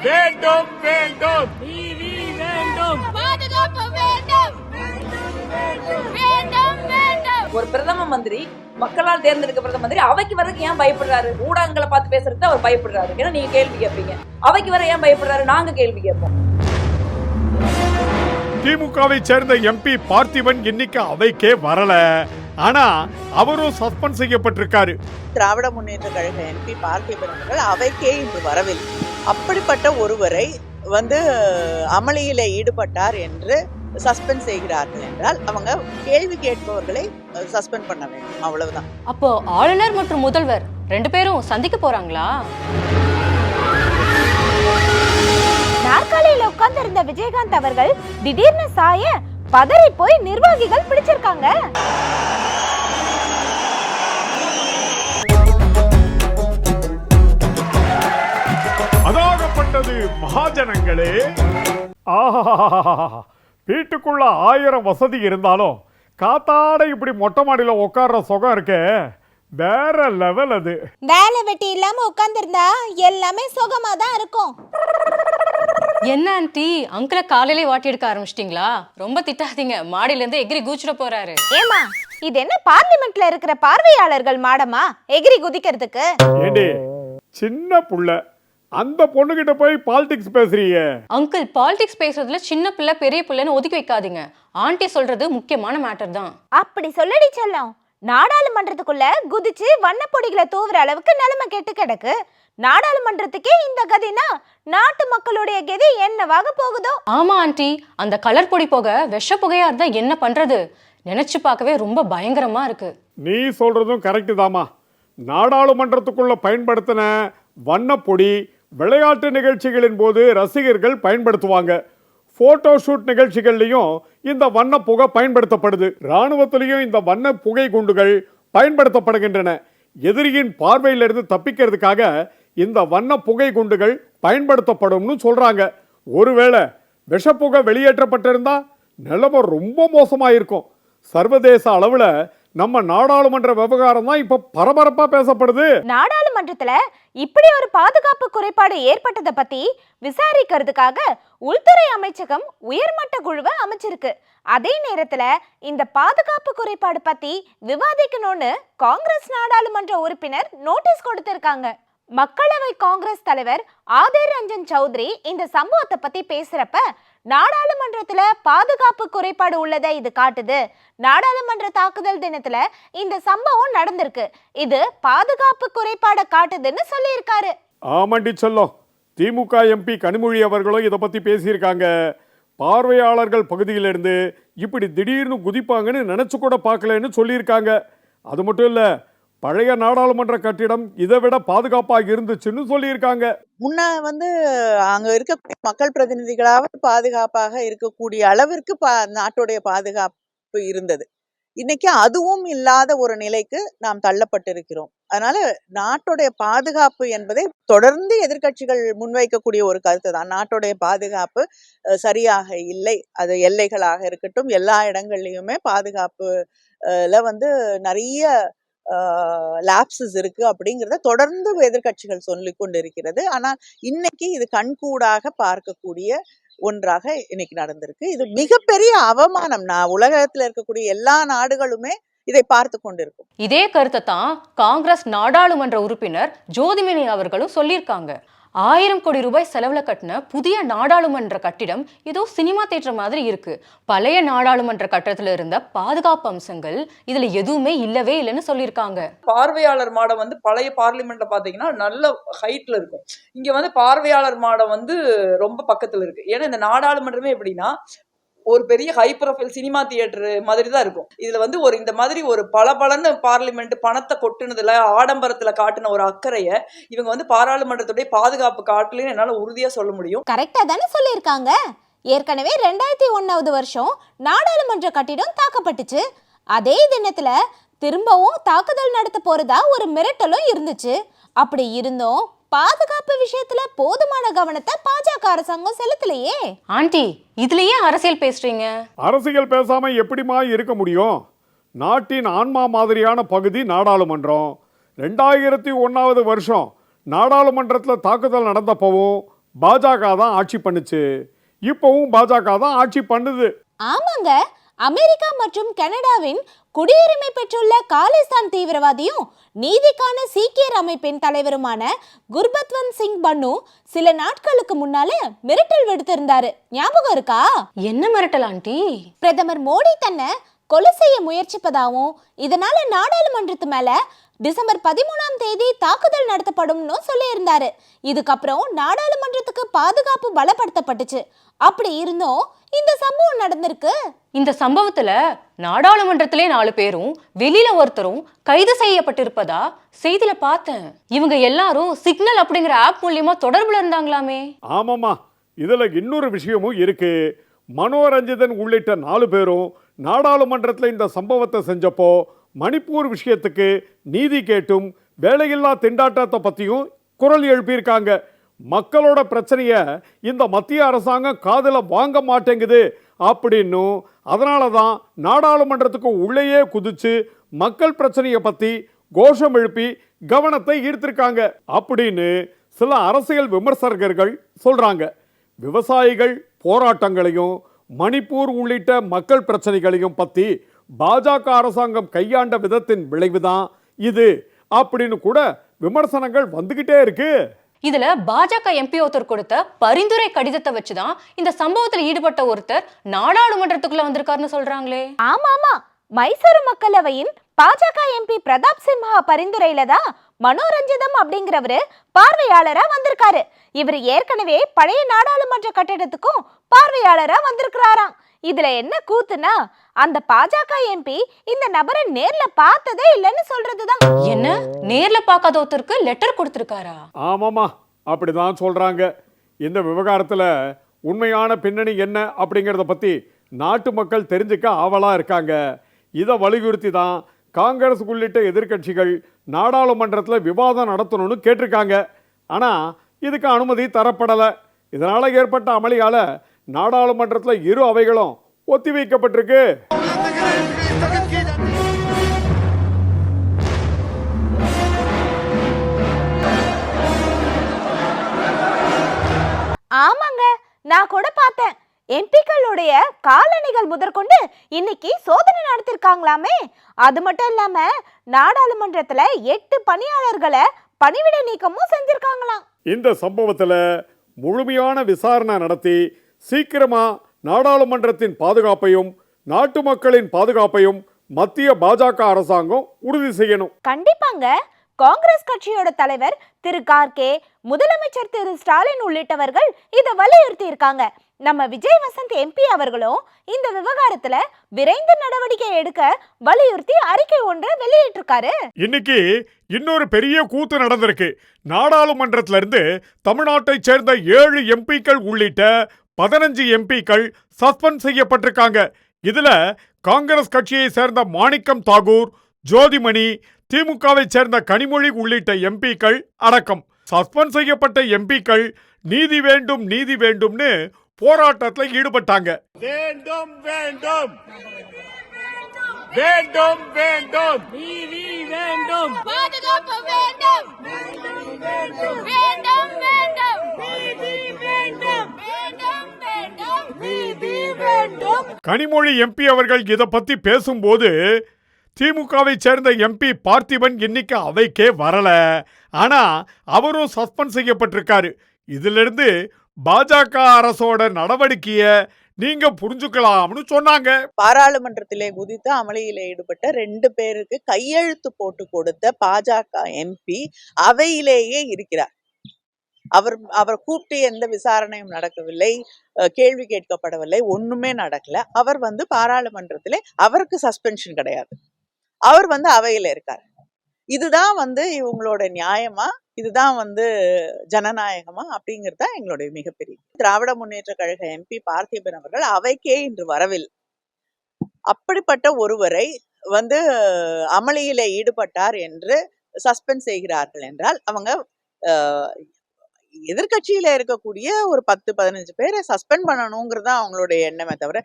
வேண்டும் வேண்டும் நீதி வேண்டும் பாதுகாப்பு வேண்டும் வேண்டும் வேண்டும். ஒரு பிரதம மந்திரி, மக்களால் தேர்ந்தெடுக்க பிரதம மந்திரி அவைக்கு வரதுக்கு ஏன் பயப்படுறாரு? ஊடகங்களை பார்த்து பேசுறது அவர் பயப்படுறாரு. ஏன்னா நீங்க கேள்வி கேட்பீங்க, அவைக்கு வர ஏன் பயப்படுறாரு? நாங்க கேள்வி கேட்போம். திமுகவை சேர்ந்த எம்பி பார்த்திபன் இன்னைக்கு அவைக்கே வரல. ஆனா அவரும் சஸ்பெண்ட் செய்யப்பட்டிருக்காரு. திராவிட முன்னேற்ற கழக எம்பி பார்த்திபன் அவர்கள் அவைக்கே இன்று வரவில்லை. அப்படிப்பட்ட ஒருவரை அமளியில ஈடுபட்டார் என்று சஸ்பெண்ட் செய்கிறார்கள் என்றால் அவங்க கேள்வி கேட்பவர்களை சஸ்பெண்ட் பண்ண வேண்டும், அவ்வளவுதான். அப்போ ஆளுநர் மற்றும் முதல்வர் ரெண்டு பேரும் சந்திக்க போறாங்களா? நாற்காலியில உட்கார்ந்து இருந்த விஜயகாந்த் அவர்கள் திடீர்னு சாய பதறி போய் நிர்வாகிகள் பிடிச்சிருக்காங்க. அதாகப்பட்டது மகாஜனங்களே. வீட்டுக்குள்ள 1000 வசதி இருந்தாலும் காத்தாட இப்படி மொட்டை மாடியில உட்கார்ற சுகம் இருக்கே, வேற லெவல். அது வேலை வெட்டி இல்லாம உட்கார்ந்து இருந்தா எல்லாமே சுகமா தான் இருக்கும். என்ன ஆண்டி, அங்கிள காலையிலே வாட்டி எடுக்க ஆரம்பிச்சிட்டீங்களா? ரொம்ப திட்டாதீங்க, மாடியில இருந்து எகிரி குதிச்சிட போறாரு. ஏமா, இது என்ன பார்லிமெண்ட்ல இருக்கிற பார்வையாளர்கள் மாடமா எகிரி குதிக்கிறதுக்கு? ஏண்டி சின்ன புள்ள, அந்த பொண்ணுகிட்ட போய் பாலிடிக்ஸ் பேசுறீங்க? அங்கிள், பாலிடிக்ஸ் பேசுறதுல சின்ன பிள்ளை பெரிய பிள்ளைன்னு ஒதுக்கி வைக்காதீங்க. ஆண்டி சொல்றது முக்கியமான மேட்டர் தான். அப்படி சொல்லடி செல்லம். நாடாளுமன்றத்துக்குள்ள குதிச்சு வண்ணப்பொடிகளை தூவுற அளவுக்கு நிலைமை கெட்டு கிடக்கு. நாடாளுமன்றத்துக்கே இந்த கதினா நாட்டு மக்களுடைய கதி என்னவாக போகுதோ? ஆமா ஆண்டி, அந்த கலர் பொடி போக விஷ புகையா இருந்தா என்ன பண்றது? நினைச்சு பார்க்கவே ரொம்ப பயங்கரமா இருக்கு. நீ சொல்றதும் கரெக்ட் தாமா. நாடாளுமன்றத்துக்குள்ள பயன்படுத்தின வண்ணப்பொடி விளையாட்டு நிகழ்ச்சிகளின் போது ரசிகர்கள் பயன்படுத்துவாங்க. போட்டோ ஷூட் நிகழ்ச்சிகள்லையும் இந்த வண்ண புகை பயன்படுத்தப்படுது. இராணுவத்திலையும் இந்த வண்ண புகை குண்டுகள் பயன்படுத்தப்படுகின்றன. எதிரியின் பார்வையிலிருந்து தப்பிக்கிறதுக்காக இந்த வண்ண புகை குண்டுகள் பயன்படுத்தப்படும்னு சொல்றாங்க. ஒருவேளை விஷப்புகை வெளியேற்றப்பட்டிருந்தா நிலைமை ரொம்ப மோசமாயிருக்கும். சர்வதேச அளவுல நம்ம நாடாளுமன்ற விவகாரம் தான் இப்ப பரபரப்பா பேசப்படுது. நாடாளுமன்றத்துல இப்படி ஒரு பாதுகாப்பு குறைபாடு ஏற்பட்டதை பத்தி விசாரிக்கிறதுக்காக உள்துறை அமைச்சகம் உயர்மட்ட குழுவை அமைச்சிருக்கு. அதே நேரத்துல இந்த பாதுகாப்பு குறைபாடு பத்தி விவாதிக்கணும்னு காங்கிரஸ் நாடாளுமன்ற உறுப்பினர் நோட்டீஸ் கொடுத்திருக்காங்க. மக்களவை காங்கிரஸ் தலைவர் ஆதிர் ரஞ்சன் சௌத்ரி இந்த சம்பவத்தை பத்தி பேசுறப்ப, நாடாளுமன்றத்துல பாதுகாப்பு குறைபாடு உள்ளதை இது காட்டுது. நாடாளுமன்ற தாக்குதல் தினத்துல இந்த சம்பவம் நடந்திருக்கு, இது பாதுகாப்பு குறைபாடை காட்டுதுன்னு சொல்லியிருக்காரு. ஆமாண்டி சொல்லும். திமுக எம்பி கனிமொழி அவர்களும் இதை பத்தி பேசியிருக்காங்க. பார்வையாளர்கள் பகுதியிலிருந்து இப்படி திடீர்னு குதிப்பாங்கன்னு நினைச்சு கூட பார்க்கலன்னு சொல்லியிருக்காங்க. அது மட்டும் இல்ல, பழைய நாடாளுமன்ற கட்டிடம் இதை விட பாதுகாப்பாக இருந்துச்சுன்னு சொல்லியிருக்காங்க. முன்ன அங்க இருக்க மக்கள் பிரதிநிதிகளாவது பாதுகாப்பாக இருக்கக்கூடிய அளவிற்கு நாட்டுடைய பாதுகாப்பு இருந்தது. இன்னைக்கு அதுவும் இல்லாத ஒரு நிலைக்கு நாம் தள்ளப்பட்டிருக்கிறோம். அதனால நாட்டுடைய பாதுகாப்பு என்பதை தொடர்ந்து எதிர்க்கட்சிகள் முன்வைக்கக்கூடிய ஒரு கருத்து தான். நாட்டுடைய பாதுகாப்பு சரியாக இல்லை. அது எல்லைகளாக இருக்கட்டும், எல்லா இடங்கள்லயுமே பாதுகாப்புல நிறைய லாப்சஸ் இருக்கு அப்படிங்கிறத தொடர்ந்து எதிர்க்கட்சிகள் சொல்லி கொண்டிருக்கிறது. ஆனால் இன்னைக்கு இது கண்கூடாக பார்க்கக்கூடிய ஒன்றாக இன்னைக்கு நடந்திருக்கு. இது மிகப்பெரிய அவமானம். உலகத்துல இருக்கக்கூடிய எல்லா நாடுகளுமே இதை பார்த்து கொண்டிருக்கும். இதே கருத்தை தான் காங்கிரஸ் நாடாளுமன்ற உறுப்பினர் ஜோதிமணி அவர்களும் சொல்லியிருக்காங்க. 1000 கோடி ரூபாய் செலவுல கட்டின புதிய நாடாளுமன்ற கட்டிடம் ஏதோ சினிமா தியேட்டர் மாதிரி இருக்கு. பழைய நாடாளுமன்ற கட்டடத்துல இருந்த பாதுகாப்பு அம்சங்கள் இதுல எதுவுமே இல்லவே இல்லைன்னு சொல்லியிருக்காங்க. பார்வையாளர் மாடம் பழைய பார்லிமெண்ட்ல பாத்தீங்கன்னா நல்ல ஹைட்ல இருக்கும். இங்க பார்வையாளர் மாடம் ரொம்ப பக்கத்துல இருக்கு. ஏன்னா இந்த நாடாளுமன்றமே எப்படின்னா ஒரு பெரிய ஹை ப்ரொஃபைல் சினிமா தியேட்டர் மாதிரி தான் இருக்கும். இதுல ஒரு இந்த மாதிரி ஒரு பளபளன்னு பார்லிமெண்ட் பணத்தை கொட்டுனதுல ஆடம்பரத்துல காட்டின ஒரு அக்கறைய இவங்க பாராளுமன்றத்துடைய பாதுகாப்பு காட்டலன்னு என்னால உறுதியா சொல்ல முடியும். கரெக்டா தானே சொல்லியிருக்காங்க. ஏற்கனவே 2001வது வருஷம் நாடாளுமன்ற கட்டிடம் தாக்கப்பட்டுச்சு. அதே தினத்துல திரும்பவும் தாக்குதல் நடத்த போறதா ஒரு மிரட்டலும் இருந்துச்சு. அப்படி இருந்தும் பாதுகாப்பு விஷயத்துல போதுமான கவனத்தை பாஜக அரசாங்கம் செலுத்தலையே. ஆண்டி, இதுலயே அரசியல் பேசுறீங்க? அரசியல் பேசாம எப்படிமா இருக்க முடியும்? நாட்டின் ஆன்மா மாதிரியான பகுதி நாடாளுமன்றம். 2001வது வருஷம் நாடாளுமன்றத்தில் தாக்குதல் நடந்தப்பவும் பாஜக தான் ஆட்சி பண்ணுச்சு, இப்பவும் பாஜக தான் ஆட்சி பண்ணுது. ஆமாங்க, அமெரிக்கா மற்றும் கனடாவின் குடியுரிமை பெற்றுள்ள காலிஸ்தான் தீவிரவாதியும் நீதிக்கான சீக்கியர் அமைப்பின் தலைவருமான குர்பத்வந்த் சிங் பன்னு சில நாட்களுக்கு முன்னால மிரட்டல் விடுத்திருந்தாரு. ஞாபகம் இருக்கா? என்ன மிரட்டல் ஆண்டி? பிரதமர் மோடி தன்னை கொலை செய்ய முயற்சிப்பதாகவும் இதனால நாடாளுமன்றத்து மேல டிசம்பர் 13ஆம் தேதி தாக்குதல் நடத்தப்படும்னு சொல்லியிருந்தாரு. இதுக்கப்புறம் நாடாளுமன்றத்துக்கு பாதுகாப்பு பலப்படுத்தப்பட்டுச்சு. அப்படி இருந்தும் இந்த சம்பவம் நடந்திருக்கு. இந்த சம்பவத்துல நாடாளுமன்றத்திலே 4 பேரும் வெளியில ஒருத்தரும் கைது செய்யப்பட்டிருப்பதா செய்தியில பார்த்தேன். இவங்க எல்லாரும் சிக்னல் அப்படிங்கிற ஆப் மூலியமா தொடர்புல இருந்தாங்களாமே. ஆமாமா, இதுல இன்னொரு விஷயமும் இருக்கு. மனோரஞ்சிதன் உள்ளிட்ட 4 பேரும் நாடாளுமன்றத்தில் இந்த சம்பவத்தை செஞ்சப்போ மணிப்பூர் விஷயத்துக்கு நீதி கேட்டும் வேலையில்லா திண்டாட்டத்தை பற்றியும் குரல் எழுப்பியிருக்காங்க. மக்களோட பிரச்சனையை இந்த மத்திய அரசாங்கம் காதில் வாங்க மாட்டேங்குது அப்படின்னும், அதனால தான் நாடாளுமன்றத்துக்கு உள்ளேயே குதிச்சு மக்கள் பிரச்சனையை பற்றி கோஷம் எழுப்பி கவனத்தை ஈர்த்திருக்காங்க அப்படின்னு சில அரசியல் விமர்சகர்கள் சொல்றாங்க. விவசாயிகள் போராட்டங்களையும் மணிப்பூர் உள்ளிட்ட மக்கள் பிரச்சனைகளையும் பற்றி பாஜக அரசாங்கம் கையாண்ட விதத்தின் விளைவுதான் இது அப்படின்னு கூட விமர்சனங்கள் வந்துகிட்டே இருக்கு. இதுல பாஜக எம்பி ஒருத்தர் கொடுத்த பரிந்துரை கடிதத்தை வச்சுதான் இந்த சம்பவத்தில் ஈடுபட்ட ஒருத்தர் நாடாளுமன்றத்துக்குள்ள வந்திருக்காருன்னு சொல்றாங்களே. ஆமா, மைசூரு மக்களவையின் பாஜக எம்பி பிரதாப் சிம்ஹா பரிந்துரையில தான் மனோரஞ்சிதம் அப்படிங்கிறவரு பார்வையாளரா வந்திருக்காரு. இவர் ஏற்கனவே பழைய நாடாளுமன்ற கட்டிடத்துக்கும் பார்வையாளரா வந்திருக்கிறாராம். இதுல என்ன கூத்துனா, அந்த பாஜக எம்பி இந்த நபரை நேர்ல பார்த்ததே இல்லைன்னு சொல்றதுதான். என்ன, நேர்ல பார்க்காத ஒருத்தருக்கு லெட்டர் கொடுத்திருக்காரா? ஆமாமா, அப்படிதான் சொல்றாங்க. இந்த விவகாரத்துல உண்மையான பின்னணி என்ன அப்படிங்கிறத பத்தி நாட்டு மக்கள் தெரிஞ்சுக்க ஆவலா இருக்காங்க. இதை வலியுறுத்தி தான் காங்கிரஸ் உள்ளிட்ட எதிர்க்கட்சிகள் நாடாளுமன்றத்தில் விவாதம் நடத்தணும்னு கேட்டிருக்காங்க. ஆனால் இதுக்கு அனுமதி தரப்படலை. இதனால் ஏற்பட்ட அமளியால் நாடாளுமன்றத்தில் 2 அவைகளும் ஒத்திவைக்கப்பட்டிருக்கு. ஆமாங்க, நான் கூட பார்த்தேன். எம்பிக்களுடைய காலணிகள் முதற்கொண்டு இன்னைக்கு சோதனை நடத்திருக்காங்களாமே. அது மட்டும் இல்லாம நாடாளுமன்றத்துல 8 பணியாளர்களை பணிவிடை நீக்கமும் செஞ்சிருக்காங்களாம். இந்த சம்பவத்தில் முழுமையான விசாரணை நடத்தி சீக்கிரமா நாடாளுமன்றத்தின் பாதுகாப்பையும் நாட்டு மக்களின் பாதுகாப்பையும் மத்திய பாஜக அரசாங்கம் உறுதி செய்யணும். கண்டிப்பாங்க. காங்கிரஸ் கட்சியோட தலைவர் திரு கார்கே, முதலமைச்சர் திரு ஸ்டாலின் உள்ளிட்டவர்கள் இதை வலியுறுத்தி இருக்காங்க. நம்ம விஜய் வசந்த் எம்பி அவர்களும் இந்த விவகாரத்துல விரைந்து நடவடிக்கை எடுக்க வலியுறுத்தி அறிக்கை ஒன்றை வெளியிட்டிருக்காரு. இன்னைக்கு இன்னொரு பெரிய கூத்து நடந்திருக்கு. நாடாளுமன்றத்திலிருந்து தமிழ்நாட்டை சேர்ந்த 7 எம்பிக்கள் உள்ளிட்ட 15 எம்பிக்கள் சஸ்பெண்ட் செய்யப்பட்டிருக்காங்க. இதுல காங்கிரஸ் கட்சியை சேர்ந்த மாணிக்கம் தாகூர், ஜோதிமணி, திமுகவை சேர்ந்த கனிமொழி உள்ளிட்ட எம்பிக்கள் அடக்கம். சஸ்பெண்ட் செய்யப்பட்ட எம்பிக்கள் நீதி வேண்டும் நீதி வேண்டும்னு போராட்டத்தில் ஈடுபட்டாங்க. வேண்டும் வேண்டும் வேண்டும் வேண்டும் நீதி வேண்டும், பாதுகாப்பு வேண்டும், வேண்டும் வேண்டும் நீதி வேண்டும், வேண்டும் வேண்டும் நீதி வேண்டும். கனிமொழி எம்பி அவர்கள் இதை பத்தி பேசும்போது திமுகவை சேர்ந்த எம்பி பார்த்திபன் இன்னைக்கு அவைக்கே வரல. ஆனா அவரும் சஸ்பெண்ட் செய்யப்பட்டிருக்காரு. இதிலிருந்து பாஜக அரசோட நடவடிக்கைய நீங்க புரிஞ்சுக்கலாம்னு சொன்னாங்க. பாராளுமன்றத்திலே குதித்து அமளியிலே ஈடுபட்ட 2 பேருக்கு கையெழுத்து போட்டு கொடுத்த பாஜக எம்பி அவையிலேயே இருக்கிறார். அவர் கூப்பிட்டு எந்த விசாரணையும் நடக்கவில்லை, கேள்வி கேட்கப்படவில்லை, ஒண்ணுமே நடக்கல. அவர் பாராளுமன்றத்திலே அவருக்கு சஸ்பென்ஷன் கிடையாது. அவர் அவையில இருக்கார். இதுதான் இவங்களோட நியாயமா, இதுதான் ஜனநாயகமா அப்படிங்கிறது தான் எங்களுடைய மிகப்பெரிய. திராவிட முன்னேற்ற கழக எம்பி பார்த்திபன் அவர்கள் அவைக்கே இன்று வரவில்லை. அப்படிப்பட்ட ஒருவரை அமளியில ஈடுபட்டார் என்று சஸ்பெண்ட் செய்கிறார்கள் என்றால் அவங்க எதிர்க்கட்சியில இருக்கக்கூடிய ஒரு 10-15 பேரை சஸ்பெண்ட் பண்ணணுங்கிறது தான் அவங்களுடைய எண்ணமே தவிர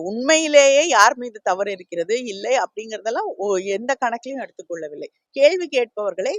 உண்மையிலேயே யார் மீது தவறு இருக்கிறது இல்லை அப்படிங்கறதெல்லாம் எந்த கணக்கிலையும் எடுத்துக்கொள்ளவில்லை. கேள்வி கேட்பவர்களை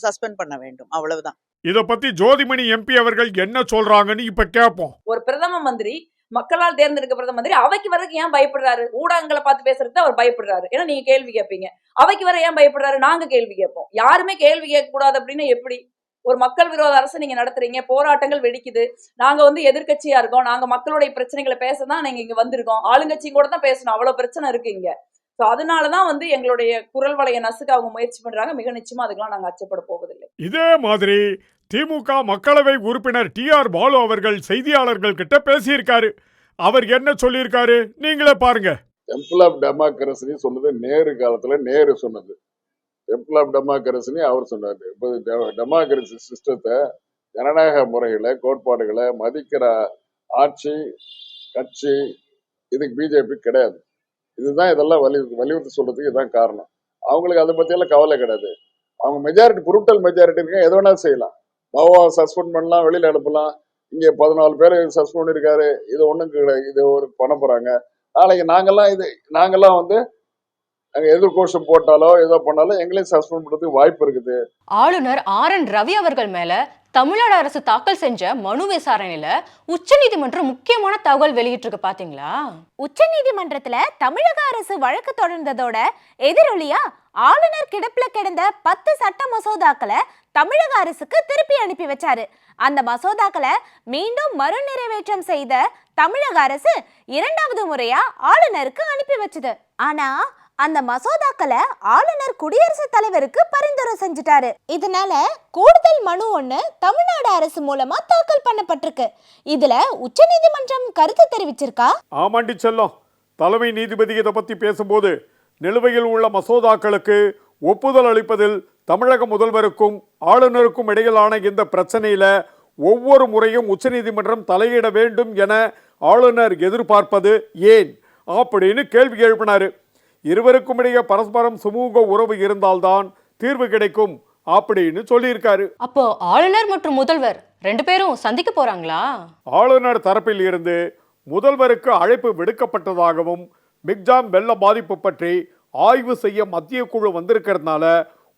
சஸ்பெண்ட் பண்ண வேண்டும், அவ்வளவுதான். இத பத்தி ஜோதிமணி எம்பி அவர்கள் என்ன சொல்றாங்கன்னு இப்ப கேட்போம். ஒரு பிரதம மந்திரி, மக்களால் தேர்ந்தெடுக்க பிரதம மந்திரி அவைக்கு வரதுக்கு ஏன் பயப்படுறாரு? ஊடகங்களை பார்த்து பேசுறதுக்கு அவர் பயப்படுறாரு. ஏன்னா நீங்க கேள்வி கேட்பீங்க. அவைக்கு வர ஏன் பயப்படுறாரு? நாங்க கேள்வி கேட்போம். யாருமே கேள்வி கேட்க கூடாது அப்படின்னு எப்படி? ஒரு மக்கள் விரோத அரசு நீங்க நடத்துறீங்க, போராட்டங்கள் வெடிக்குது. நாங்க வந்து எதிர்க்கட்சியா இருக்கோம், நாங்க மக்களுடைய பிரச்சனைகளை பேசதான் நீங்க இங்க வந்திருக்கோம். ஆளுங்கட்சியும் கூட தான் பேசணும், அவ்வளவு பிரச்சனை இருக்கு இங்க. சோ அதனாலதான் வந்து எங்களுடைய குரல் வளைய நசுக்க அவங்க முயற்சி பண்றாங்க. மிக நிச்சயமா அதுக்கெல்லாம் நாங்க அச்சப்பட போவதில்லை. இதே மாதிரி திமுக மக்களவை உறுப்பினர் டிஆர் பாலு அவர்கள் செய்தியாளர்கள் கிட்ட பேசியிருக்காரு. அவர் என்ன சொல்லியிருக்காரு நீங்களே பாருங்க. டெம்பிள் ஆஃப் டெமோக்ரஸி சொன்னது நேரு காலத்துல நேரு சொன்னது. டெம்பிள் ஆஃப் டெமோக்ரஸின்னு அவர் சொன்னாரு. இப்போ டெமோக்ரஸி சிஸ்டத்தை, ஜனநாயக முறைகளை, கோட்பாடுகளை மதிக்கிற ஆட்சி கட்சி இதுக்கு பிஜேபி கிடையாது. இதுதான் இதெல்லாம் வலியுறுத்தி சொல்றதுக்கு இதுதான் காரணம். அவங்களுக்கு அதை பத்தியெல்லாம் கவலை கிடையாது. அவங்க மெஜாரிட்டி, புரூட்டல் மெஜாரிட்டி இருக்க எது வேணாலும் செய்யலாம். பாவா சஸ்பெண்ட் பண்ணலாம், வெளியில அனுப்பலாம். இங்க 14 பேர் சஸ்பெண்ட் பண்ணிருக்காரு, இது ஒண்ணும் கிடையாது, இது ஒரு பண்ண போறாங்க. நாளைக்கு நாங்கெல்லாம் வந்து எதிர்கோஷம் போட்டாலோ ஏதோ பண்ணாலும் எங்களையும் சஸ்பெண்ட் பண்றதுக்கு வாய்ப்பு இருக்குது. ஆளுநர் RN ரவி அவர்கள் மேல தமிழ்நாடு அரசு தாக்கல் செஞ்ச மனு விசாரணையில உச்சநீதிமன்றம் முக்கியமான தகவல் வெளியிட்டிருக்கு பாத்தீங்களா? உச்சநீதிமன்றத்துல தமிழக அரசு வழக்கு தொடர்ந்ததோட எதிரொலியா ஆளுநர் கிடப்புல கிடந்த 10 சட்ட மசோதாக்களை தமிழக அரசுக்கு திருப்பி அனுப்பி வச்சாரு. அந்த மசோதாக்களை மீண்டும் மறுநிறைவேற்றம் செய்த தமிழக அரசு 2வது முறையா ஆளுநருக்கு அனுப்பி வச்சது. ஆனா அந்த மசோதாக்களை ஆளுநர் குடியரசுத் தலைவருக்கு பரிந்துரை செஞ்சுட்டாரு. இதனால கூடுதல் மனு ஒண்ணு தமிழ்நாடு அரசு மூலமா தாக்கல் பண்ணப்பட்டிருக்கு. இதுல உச்சநீதிமன்றம் கருத்து தெரிவிச்சிருக்கா? ஆமாண்டி செல்லம், தலைமை நீதிபதி இதை பத்தி பேசும்போது நிலுவையில் உள்ள மசோதாக்களுக்கு ஒப்புதல் அளிப்பதில் தமிழக முதல்வருக்கும் ஆளுநருக்கும் இடையிலான இந்த பிரச்சனையில ஒவ்வொரு முறையும் உச்சநீதிமன்றம் தலையிட வேண்டும் என ஆளுநர் எதிர்பார்ப்பது ஏன் அப்படின்னு கேள்வி எழுப்பினாரு. இருவருக்கும் இடையே பரஸ்பரம் சுமூக உறவு இருந்தால்தான் தீர்வு கிடைக்கும் அப்படின்னு சொல்லியிருக்காரு. அப்போ ஆளுநர் மற்றும் முதல்வர் 2 பேரும் சந்திக்க போறாங்களா? ஆளுநர் தரப்பில் இருந்து முதல்வருக்கு அழைப்பு விடுக்கப்பட்டதாகவும் மிக்ஜாம் வெள்ள பாதிப்பு பற்றி ஆய்வு செய்ய மத்திய குழு வந்திருக்கிறதுனால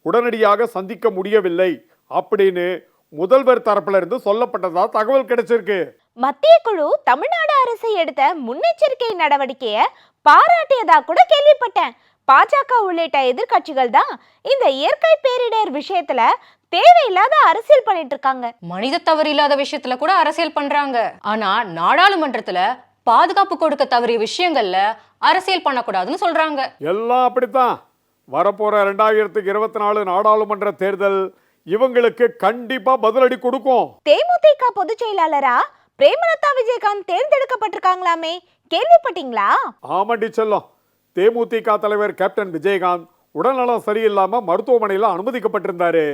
உடனடியாக சந்திக்க முடியவில்லை அப்படின்னு முதல்வர் தரப்புல இருந்து சொல்லப்பட்டதா தகவல் கிடைச்சிருக்கு. மத்திய குழு தமிழ்நாடு அரசு எடுத்த முன்னெச்சரிக்கை நடவடிக்கையை பாராட்டியதா கூட கேள்விப்பட்டேன். பாஜக உள்ளிட்ட எதிர்க்கட்சிகள் தான் இந்த இயற்கை பேரிடர் விஷயத்துல தேவையில்லாத அரசியல் பண்ணிட்டு இருக்காங்க. மனித தவறு இல்லாத விஷயத்துல கூட அரசியல் பண்றாங்க. ஆனா நாடாளுமன்றத்துல பாதுகாப்பு கொடுக்க தவறிய விஷயங்கள்ல அரசியல் பண்ணக்கூடாதுன்னு சொல்றாங்க. எல்லாம் அப்படித்தான். வரப்போற 2024 நாடாளுமன்ற தேர்தல் இவங்களுக்கு கண்டிப்பா பதிலடி கொடுக்கும். தேமுதிக பொதுச் செயலாளரா பிரேமலதா விஜயகாந்த் தேர்ந்தெடுக்கப்பட்டிருக்காங்களாமே, கேள்விப்பட்டீங்களா? ஆமாண்டி செல்லம், தேமுதிக தலைவர் கேப்டன் விஜயகாந்த் உடல்நலம் சரியில்லாம மருத்துவமனையில் அனுமதிக்கப்பட்டிருந்தாரு.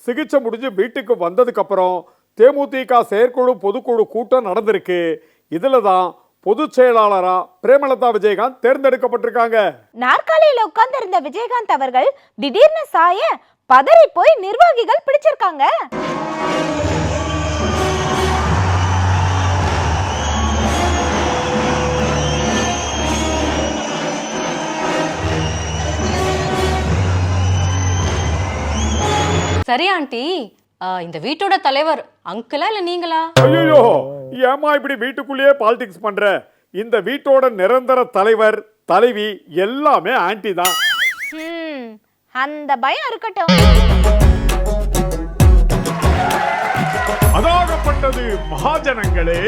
சிகிச்சை முடிஞ்சு வீட்டுக்கு வந்ததுக்கு அப்புறம் தேமுதிக செயற்குழு பொதுக்குழு கூட்டம் நடந்திருக்கு. இதுல தான் பொதுச் செயலாளரா பிரேமலதா விஜயகாந்த் தேர்ந்தெடுக்கப்பட்டிருக்காங்க. நாற்காலியில உட்கார்ந்து இருந்த விஜயகாந்த் அவர்கள் திடீர்னு சாய பதறி போய் நிர்வாகிகள் பிடிச்சிருக்காங்க. சரி ஆண்டி, இந்த வீட்டோட தலைவர் அங்கிளா இல்ல நீங்களா? ஐயோ, ஏமா இப்படி வீட்டுக்குள்ளேயே பாலிடிக்ஸ் பண்ற? இந்த வீட்டோட நிரந்தர தலைவர் தலைவி எல்லாமே ஆன்டி தான். அந்த பயம் இருக்கட்டும். அதாகப்பட்டது மகாஜனங்களே.